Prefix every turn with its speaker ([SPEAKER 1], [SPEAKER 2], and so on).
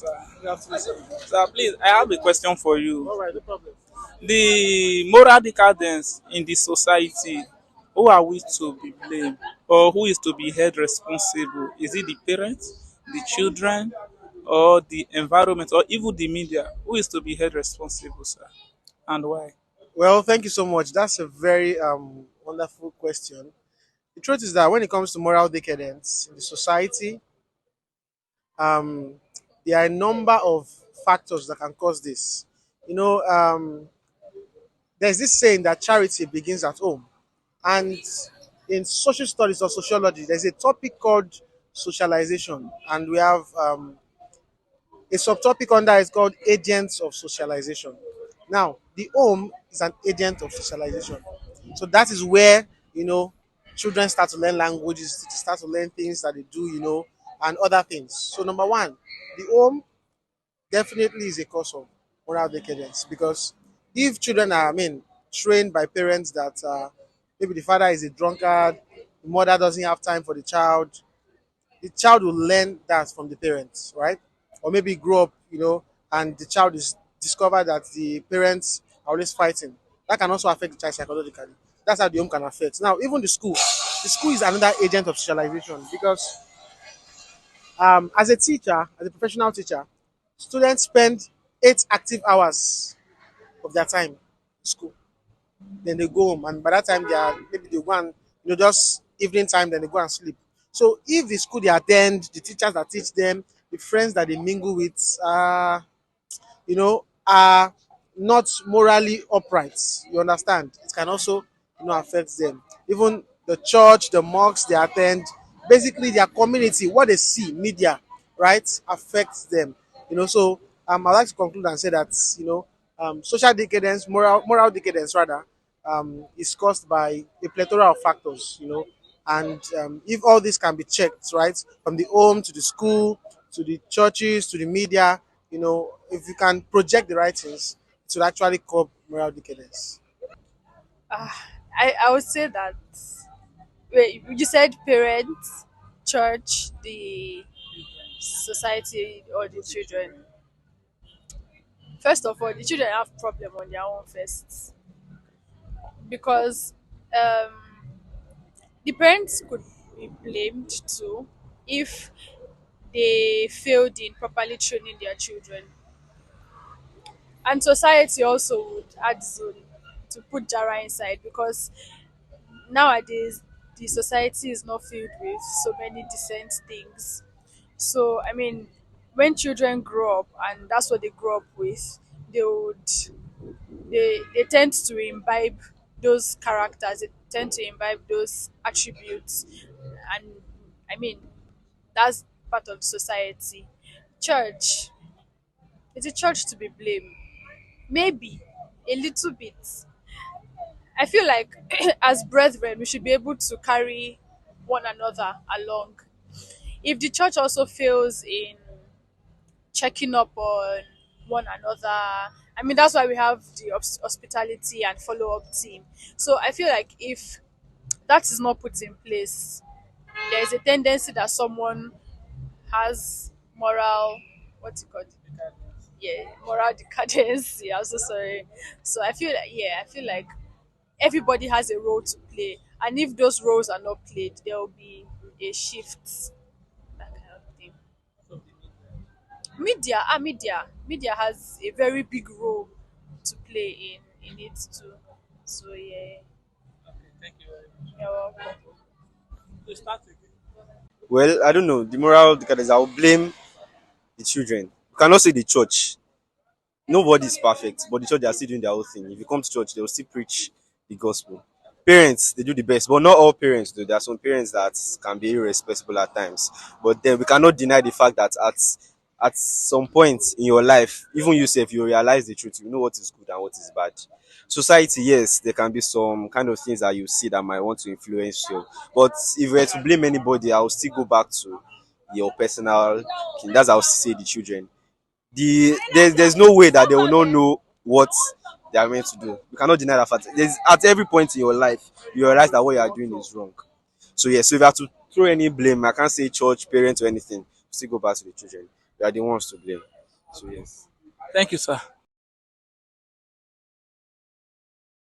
[SPEAKER 1] Sir, please, I have a question for you.
[SPEAKER 2] All right, no problem.
[SPEAKER 1] The moral decadence in the society, who are we to be blamed? Or who is to be held responsible? Is it the parents, the children, or the environment, or even the media? Who is to be held responsible, sir? And why?
[SPEAKER 2] Well, thank you so much. That's a very wonderful question. The truth is that when it comes to moral decadence in the society, um, there are a number of factors that can cause this. You know, there's this saying that charity begins at home. And in social studies or sociology, there's a topic called socialization. And we have a subtopic under is called agents of socialization. Now, the home is an agent of socialization. So that is where, you know, children start to learn languages, start to learn things that they do, and other things. So, number one, the home definitely is a cause of moral decadence because if children are, trained by parents that maybe the father is a drunkard, the mother doesn't have time for the child will learn that from the parents, right? Or maybe grow up, and the child is discover that the parents are always fighting. That can also affect the child psychologically. That's how the home can affect. Now, even the school. The school is another agent of socialization because as a teacher, as a professional teacher, students spend 8 active hours of their time in school. Then they go home, and by that time they are maybe they go and just evening time, then they go and sleep. So if the school they attend, the teachers that teach them, the friends that they mingle with, are not morally upright. You understand? It can also affect them. Even the church, the mosques they attend, basically their community, what they see, media, right, affects them. So I'd like to conclude and say that social decadence, moral decadence rather, is caused by a plethora of factors. And if all this can be checked, right, from the home to the school to the churches to the media, if you can project the right things, it will actually curb moral decadence.
[SPEAKER 3] I would say that, wait, you said parents, church, the society, or the children. First of all, the children have problem on their own first because um, the parents could be blamed too if they failed in properly training their children, and society also would add zone to put Jara inside because nowadays the society is not filled with so many decent things. So I mean, when children grow up and that's what they grow up with, they would they tend to imbibe those characters, they tend to imbibe those attributes, and I mean that's part of society. Church, is a church to be blamed? Maybe a little bit. I feel like as brethren, we should be able to carry one another along. If the church also fails in checking up on one another, I mean, that's why we have the hospitality and follow up team. So I feel like if that is not put in place, there is a tendency that someone has moral, what's it called? Yeah, moral decadence. Yeah, I'm so sorry. So I feel like, yeah, I feel like everybody has a role to play, and if those roles are not played, there will be a shift, that kind of thing. Media has a very big role to play in it too. So yeah,
[SPEAKER 1] Thank you very much.
[SPEAKER 3] you're welcome.
[SPEAKER 1] To start again.
[SPEAKER 4] Well, I don't know. The moral decadence, I will blame the children. You cannot say the church. Nobody is perfect, but the church they are still doing their own thing. If you come to church, they will still preach the gospel. Parents, they do the best, but not all parents do. There are some parents that can be irresponsible at times. But then we cannot deny the fact that at some point in your life, even yourself, you realize the truth. You know what is good and what is bad. Society, yes, there can be some kind of things that you see that might want to influence you. But if we were to blame anybody, I will still go back to your personal. That's how I will say the children. There's no way that they will not know what they are meant to do. You cannot deny that fact. There's at every point in your life you realize that what you are doing is wrong. So yes, so if you have to throw any blame, I can't say church, parents, or anything. Still go back to the children. we are the ones to blame. So yes.
[SPEAKER 1] Thank you, sir.